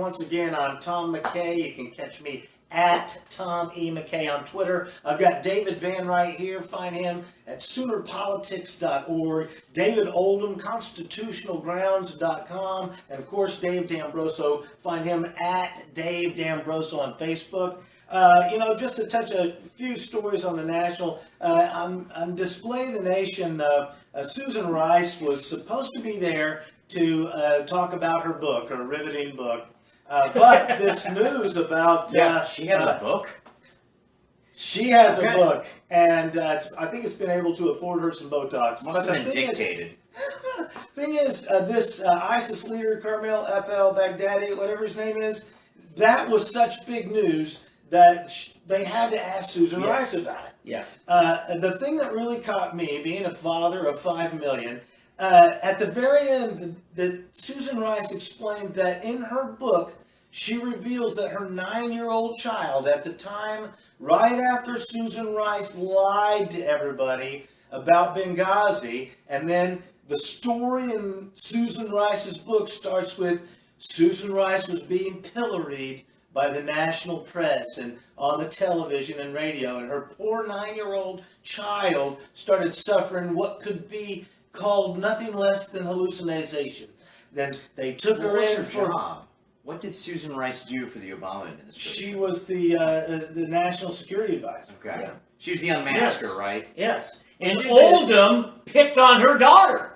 once again, I'm Tom McKay. You can catch me at Tom E. McKay on Twitter. I've got David Van right here. Find him at Soonerpolitics.org. David Oldham, ConstitutionalGrounds.com. And, of course, Dave D'Ambroso. Find him at Dave D'Ambroso on Facebook. Just to touch a few stories on the national, on Display the Nation, Susan Rice was supposed to be there to talk about her book, her riveting book. But this news about... she has a book? She has a book, and I think it's been able to afford her some Botox. Must have been dictated. Thing is, this ISIS leader, Carmel al-Baghdadi, whatever his name is, that was such big news that they had to ask Susan Rice about it. Yes. The thing that really caught me, being a father of 5 million, at the very end, Susan Rice explained that in her book, she reveals that her 9-year-old child, at the time, right after Susan Rice lied to everybody about Benghazi, and then the story in Susan Rice's book starts with Susan Rice was being pilloried by the national press and on the television and radio, and her poor 9-year-old child started suffering what could be called nothing less than hallucination. Then they took her in for... job? What did Susan Rice do for the Obama administration? She was the national security advisor. Okay. Yeah. She was the unmasker, right? Yes. And Oldham picked on her daughter.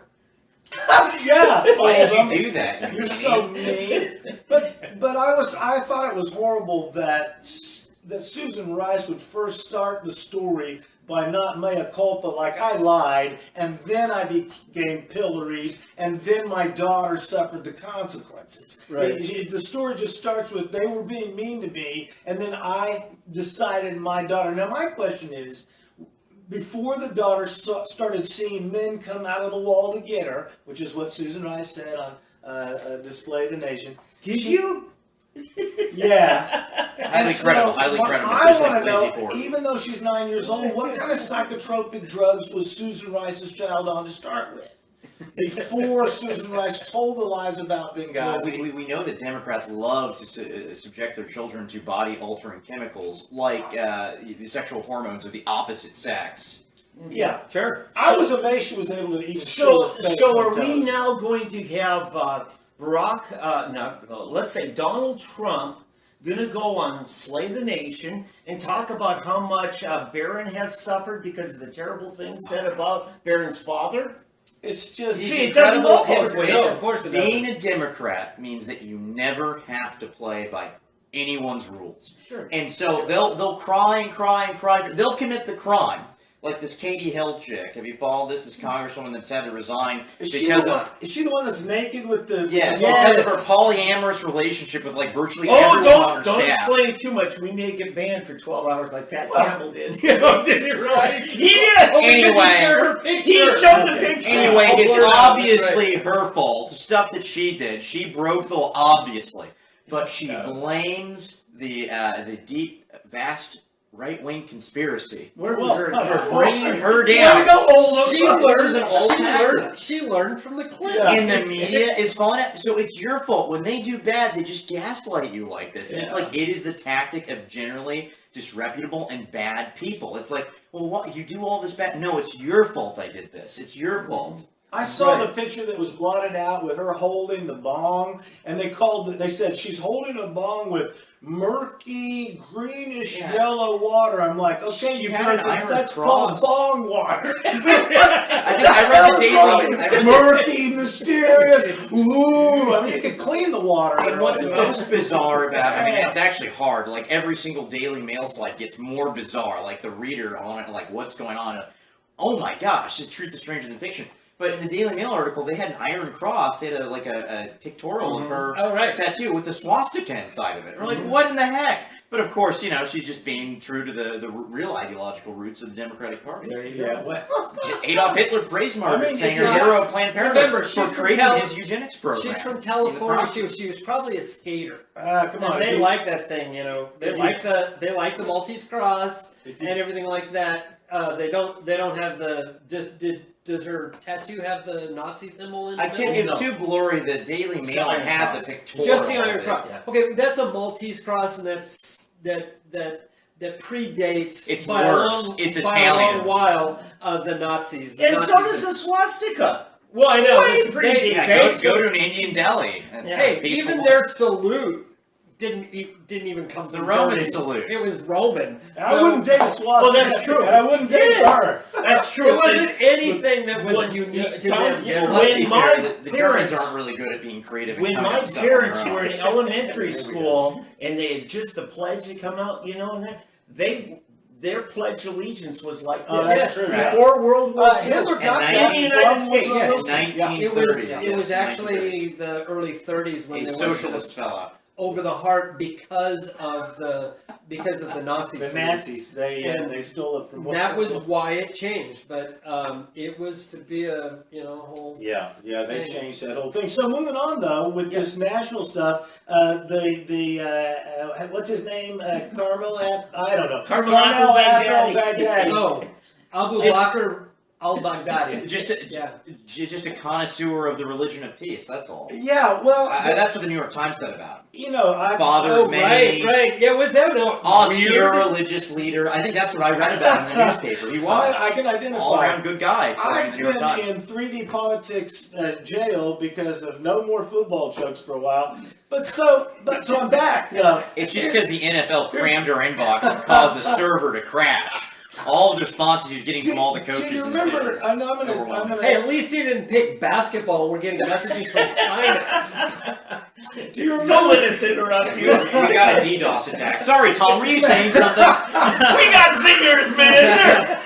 Yeah. Why did you do that? You're so mean. But I thought it was horrible that Susan Rice would first start the story by not mea culpa, like I lied, and then I became pilloried, and then my daughter suffered the consequences. Right. The story just starts with they were being mean to me, and then I decided my daughter. Now my question is, before the daughter started seeing men come out of the wall to get her, which is what Susan Rice said on Display the Nation. Did you? Yeah. Highly credible. I want to know, even though she's 9 years old, what kind of psychotropic drugs was Susan Rice's child on to start with? Before Susan Rice told the lies about Benghazi. Well, we know that Democrats love to subject their children to body-altering chemicals like the sexual hormones of the opposite sex. Yeah, sure. I was amazed she was able to even. So are we now going to have let's say Donald Trump going to go on Slay the Nation and talk about how much Barron has suffered because of the terrible things said about Barron's father? It's just... See, it doesn't go both ways. No, of course, being a Democrat means that you never have to play by anyone's rules. Sure. And so they'll cry and cry and cry. They'll commit the crime. Like this Katie Hill chick. Have you followed this? This congresswoman that's had to resign Is she the one that's naked with the... Yes, yes. because of her polyamorous relationship with like virtually everyone on her don't staff. explain it too much. We may get banned for 12 hours like Pat Campbell did. Did he right? He did! Anyway, he showed the picture. Anyway, it's obviously her fault. The stuff that she did. She broke the law, obviously. But she blames the deep, vast... right-wing conspiracy Where was her for bringing her down. She learned from the Clintons. And the media is calling it. So it's your fault. When they do bad, they just gaslight you like this. And it's like it is the tactic of generally disreputable and bad people. It's like, well, what? You do all this bad? No, it's your fault I did this. It's your fault. I saw the picture that was blotted out with her holding the bong, and they said she's holding a bong with murky, greenish, yellow water. I'm like, okay, that's called bong water. I read the Daily. Murky, mysterious. Ooh, I mean, you could clean the water. And what's most bizarre about it, I mean, it's actually hard. Like, every single Daily Mail slide gets more bizarre. Like, the reader on it, like, what's going on? Oh my gosh, the truth is stranger than fiction. But in the Daily Mail article, they had an iron cross. They had a pictorial of her tattoo with the swastika inside of it. We're like, what in the heck? But of course, you know, she's just being true to the real ideological roots of the Democratic Party. There you go. Well, Adolf Hitler praised Margaret, saying her hero of Planned Parenthood for creating his eugenics program. She's from California. She was probably a skater. Come on, they like that thing, you know. They like the Maltese cross and everything like that. They don't have the does her tattoo have the Nazi symbol in the I can't. middle? It's too blurry. The Daily Mail Iron had the Cross. pictorial. Just the of Iron it, Cross. yeah. Okay, that's a Maltese cross, and that predates It's by worse. a long, It's by Italian. a long while the Nazis. The And Nazis so does the swastika. Well, I know. Way it's- predates. Yeah, go to an Indian deli. Hey, Peaceful even ones. their salute didn't even come The from Roman Germany. salute. It was Roman. And I wouldn't date a swastika. Well, that's true. And I wouldn't date Yes. her. That's true. It wasn't anything that was when- unique to Tom, them. you Yeah, know, well, let's when be my fair, the Germans parents- aren't really good at being creative. And When coming my up with stuff on parents their were own. in elementary school and they had just the pledge had come out, you know, and that their pledge allegiance was like this. Oh, that's Yes. true. Before World War II. Hitler got And that in the from United States. Woodrow Yes. Wilson. It 1930s. was yes, actually the early 30s when a they went socialist fella. over the heart because of the Nazis. The Nazis, they stole it from. That was why it changed, but it was to be a whole. Yeah, they thing. changed that whole thing. So moving on though with this national stuff, what's his name? Carmel? I don't know. Carmel al-Baghdadi. Oh, Abu Just- Bakr al-Baghdadi. Just a connoisseur of the religion of peace. That's all. Yeah, well, That's what the New York Times said about him. Father. Oh, many, right. Yeah, was that not austere weird? religious leader. I think that's what I read about him in the newspaper. He was I can identify. all around good guy. According to I've the New York been Times. in 3D politics jail because of no more football jokes for a while. But so I'm back. It's just because the NFL crammed her inbox and caused the server to crash. All of the responses he was getting from all the coaches Do you and remember? officials. I'm gonna. Hey, at least he didn't pick basketball. We're getting messages from China. Do you remember? Don't let us interrupt you. We got a DDoS attack. Sorry, Tom. Were you saying something? We got zingers, man.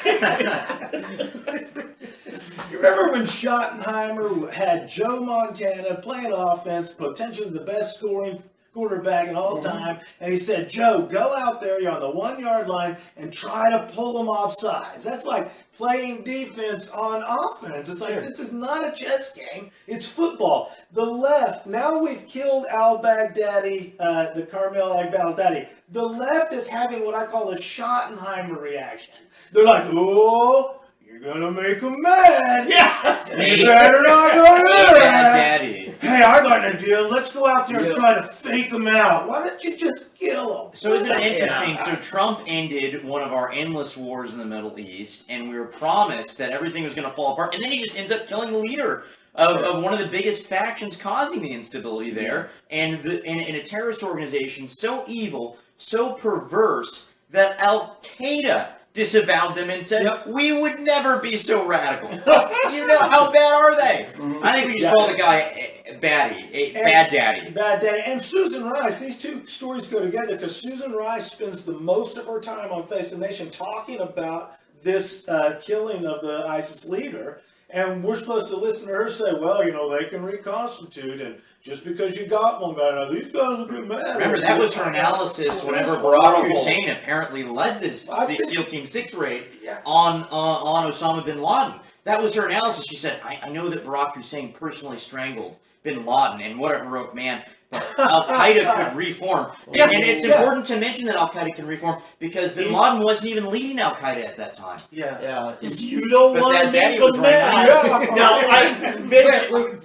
You remember when Schottenheimer had Joe Montana playing offense, potentially the best scoring quarterback in all time, and he said, Joe, go out there, you're on the 1 yard line, and try to pull them off sides. That's like playing defense on offense. It's like, this is not a chess game, it's football. The left, now we've killed al-Baghdadi, the Carmel al-Baghdadi. The left is having what I call a Schottenheimer reaction. They're like, oh, you're gonna make him mad. Yeah. You better not go do Bad that. daddy. Hey, I got an idea. Let's go out there and try to fake them out. Why don't you just kill them? So isn't it interesting? So Trump ended one of our endless wars in the Middle East, and we were promised that everything was going to fall apart, and then he just ends up killing the leader of one of the biggest factions causing the instability there, and in a terrorist organization so evil, so perverse that Al Qaeda disavowed them and said, we would never be so radical. You know, how bad are they? I think we just call the guy bad daddy. Bad daddy. And Susan Rice, these two stories go together because Susan Rice spends the most of her time on Face the Nation talking about this killing of the ISIS leader. And we're supposed to listen to her say, well, they can reconstitute, and just because you got one guy, now these guys will get mad. Remember, that was her analysis whenever Barack Hussein apparently led this SEAL Team 6 raid on Osama bin Laden. That was her analysis. She said, I know that Barack Hussein personally strangled bin Laden, and what a heroic man, but Al-Qaeda could reform. And it's important to mention that Al-Qaeda can reform because bin Laden wasn't even leading Al-Qaeda at that time. Yeah. You don't But want that to daddy make was them right mad. No,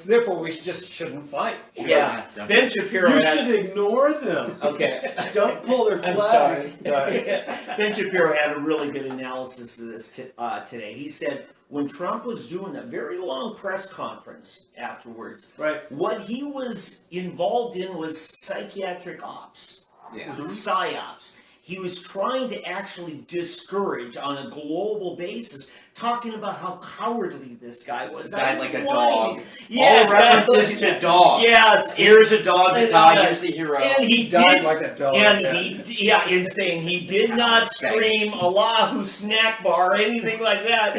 Therefore, we just shouldn't fight. Ben Shapiro You had... should ignore them. Okay. Don't pull their flag. I'm sorry. Ben Shapiro had a really good analysis of this today. He said, when Trump was doing a very long press conference afterwards, what he was involved in was psychiatric ops, psyops. He was trying to actually discourage on a global basis, talking about how cowardly this guy was. Died like a dog. Yes, all references to dogs. Yes. Here's a dog that died. Here's the hero. And he Died did, like a dog. and in saying he did not scream Allahu snack bar or anything like that.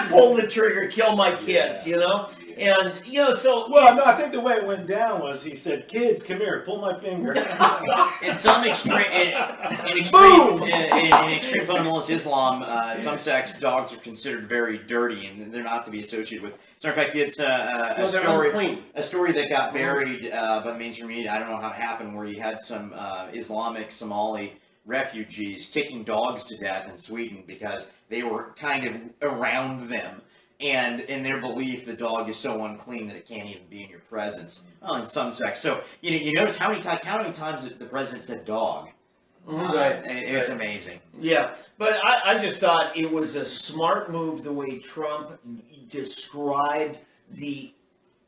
Pull the trigger, kill my kids, And, so... Well, no, I think the way it went down was he said, kids, come here, pull my finger. In some extreme, in extreme fundamentalist Islam, some sects, dogs are considered very dirty and they're not to be associated with. As a matter of fact, it's a story that got buried by mainstream media. I don't know how it happened, where you had some Islamic Somali refugees kicking dogs to death in Sweden because they were kind of around them. And in their belief, the dog is so unclean that it can't even be in your presence. Oh, in some sects. So you notice how many times the president said dog. It's amazing. Yeah, but I just thought it was a smart move the way Trump described the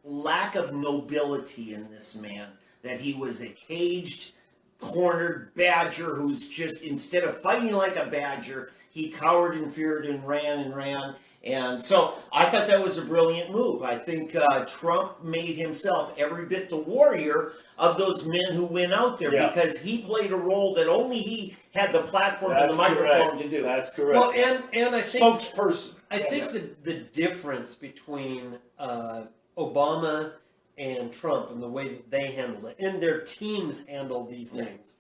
lack of nobility in this man. That he was a caged, cornered badger who's just, instead of fighting like a badger, he cowered and feared and ran and ran. And so I thought that was a brilliant move. I think Trump made himself every bit the warrior of those men who went out there because he played a role that only he had the platform and the microphone to do. That's correct. Well, and I think Spokesperson. I think the difference between Obama and Trump and the way that they handled it, and their teams handled these things.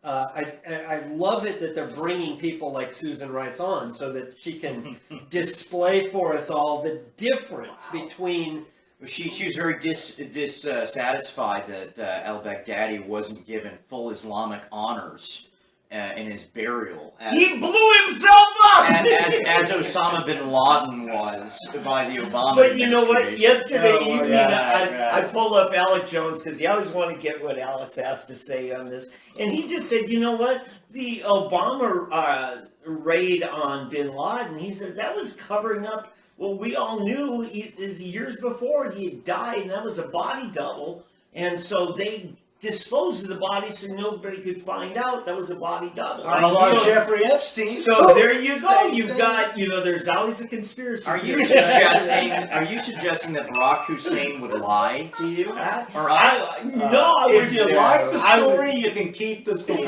I love it that they're bringing people like Susan Rice on so that she can display for us all the difference between. She was very dissatisfied that al-Baghdadi wasn't given full Islamic honors in his burial. He blew himself up! As Osama bin Laden was by the Obama But you know what? Yesterday evening, I I pulled up Alex Jones because you always want to get what Alex has to say on this. And he just said, you know what? The Obama raid on bin Laden, he said that was covering up what we all knew is years before he had died, and that was a body double. And so they disposed of the body so nobody could find out that was a body double. So, Jeffrey Epstein. So there you go. You've got, there's always a conspiracy. Are you suggesting that Barack Hussein would lie to you or us? No, if you like the story, you can keep the story.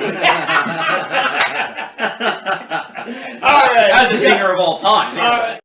All right, as a singer of all times.